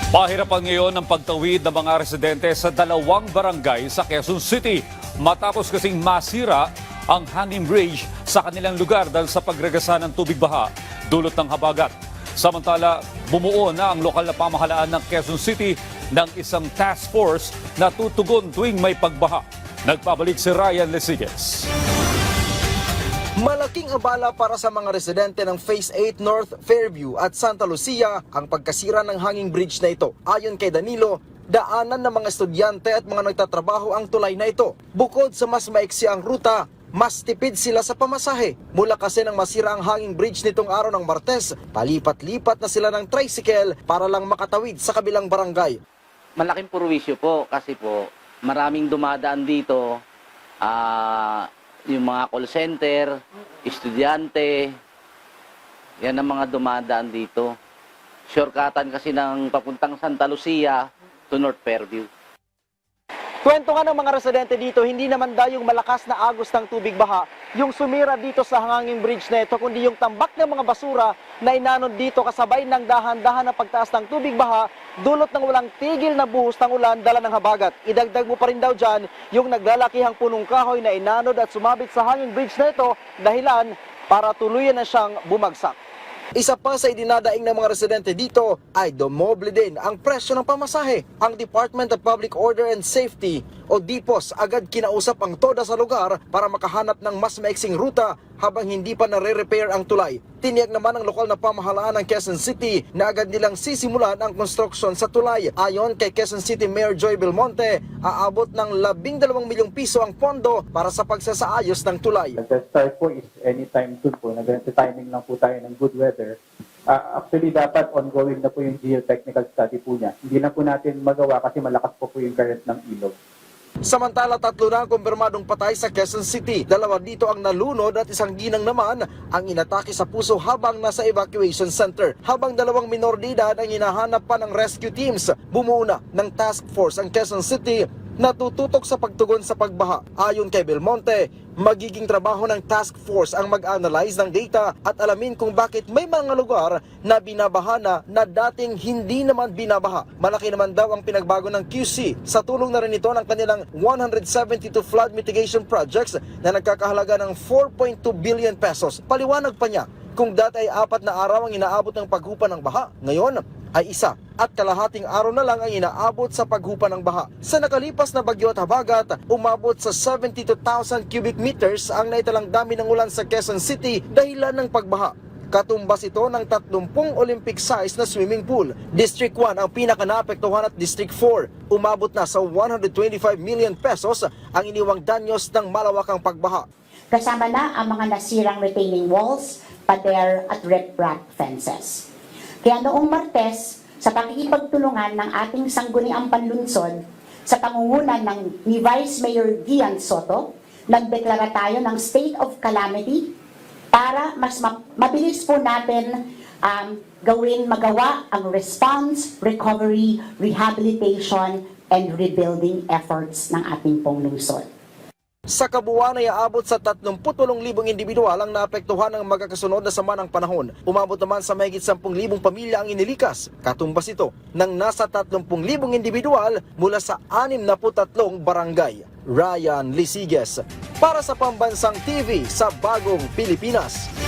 Pahirapan ngayon ang pagtawid ng mga residente sa dalawang barangay sa Quezon City matapos kasing masira ang hanging bridge sa kanilang lugar dahil sa pagragasa ng tubig baha dulot ng habagat. Samantala, bumuo na ang lokal na pamahalaan ng Quezon City ng isang task force na tutugon tuwing may pagbaha. Nagpabalik si Ryan Lesigues. Malaking abala para sa mga residente ng Phase 8 North Fairview at Santa Lucia ang pagkasira ng hanging bridge na ito. Ayon kay Danilo, daanan ng mga estudyante at mga nagtatrabaho ang tulay na ito. Bukod sa mas maiksi ang ruta, mas tipid sila sa pamasahe. Mula kasi nang masira ang hanging bridge nitong araw ng Martes, palipat-lipat na sila ng tricycle para lang makatawid sa kabilang barangay. Malaking purwisyo po kasi po maraming dumadaan dito, yung mga call center, estudyante, yan ang mga dumadaan dito. Shortcutan kasi ng papuntang Santa Lucia to North Fairview. Kwento nga ng mga residente dito, hindi naman daw yung malakas na agos ng tubig baha yung sumira dito sa hanging bridge na ito, kundi yung tambak ng mga basura na inanod dito kasabay ng dahan-dahan na pagtaas ng tubig baha dulot ng walang tigil na buhos ng ulan dala ng habagat. Idagdag mo pa rin daw dyan yung naglalakihang punong kahoy na inanod at sumabit sa hanging bridge na ito dahilan para tuluyan na siyang bumagsak. Isa pa sa idinadaing ng mga residente dito ay dumoble din ang presyo ng pamasahe. Ang Department of Public Order and Safety o DPOS agad kinausap ang TODA sa lugar para makahanap ng mas maiksing ruta habang hindi pa nare-repair ang tulay. Tiniyak naman ng lokal na pamahalaan ng Quezon City na agad nilang sisimulan ang construction sa tulay. Ayon kay Quezon City Mayor Joy Belmonte, aabot ng 12 milyong piso ang pondo para sa pagsasaayos ng tulay. The start po is anytime soon po. Nag-timing lang po tayo ng good weather. Actually, dapat ongoing na po yung geotechnical study po niya. Hindi na po natin magawa kasi malakas po yung current ng ilog. Samantala, 3 na ang kumpirmadong patay sa Quezon City. 2 dito ang nalunod at 1 ginang naman ang inatake sa puso habang nasa evacuation center. Habang 2 minor de edad ang hinahanap pa ng rescue teams. Bumuo na ng task force ang Quezon City na tututok sa pagtugon sa pagbaha. Ayon kay Belmonte, magiging trabaho ng task force ang mag-analyze ng data at alamin kung bakit may mga lugar na binabaha na dating hindi naman binabaha. Malaki naman daw ang pinagbago ng QC. Sa tulong na rin ito ng kanilang 172 flood mitigation projects na nagkakahalaga ng 4.2 billion pesos. Paliwanag pa niya, kung dati ay 4 na araw ang inaabot ng paghupa ng baha, ngayon ay 1 at kalahating araw na lang ang inaabot sa paghupa ng baha. Sa nakalipas na bagyo at habagat, umabot sa 72,000 cubic meters ang naitalang dami ng ulan sa Quezon City dahilan ng pagbaha. Katumbas ito ng 30 Olympic size na swimming pool. District 1 ang pinakanaapektuhan at District 4 umabot na sa 125 million pesos ang iniwang danyos ng malawakang pagbaha. Kasama na ang mga nasirang retaining walls, pader at riprap fences. Kaya noong Martes, sa pakikipagtulungan ng ating sangguniang panlunsod sa pangungunan ni Vice Mayor Gian Soto, nagdeklara tayo ng state of calamity para mas mabilis po natin magawa ang response, recovery, rehabilitation, and rebuilding efforts ng ating pong lungsod. Sa kabuuan ay aabot sa 38,000 individual ang naapektuhan ng magkakasunod na sama ng panahon. Umabot naman sa mahigit 10,000 pamilya ang inilikas. Katumbas ito ng nasa 30,000 individual mula sa 63 barangay. Ryan Lesigues para sa Pambansang TV sa Bagong Pilipinas.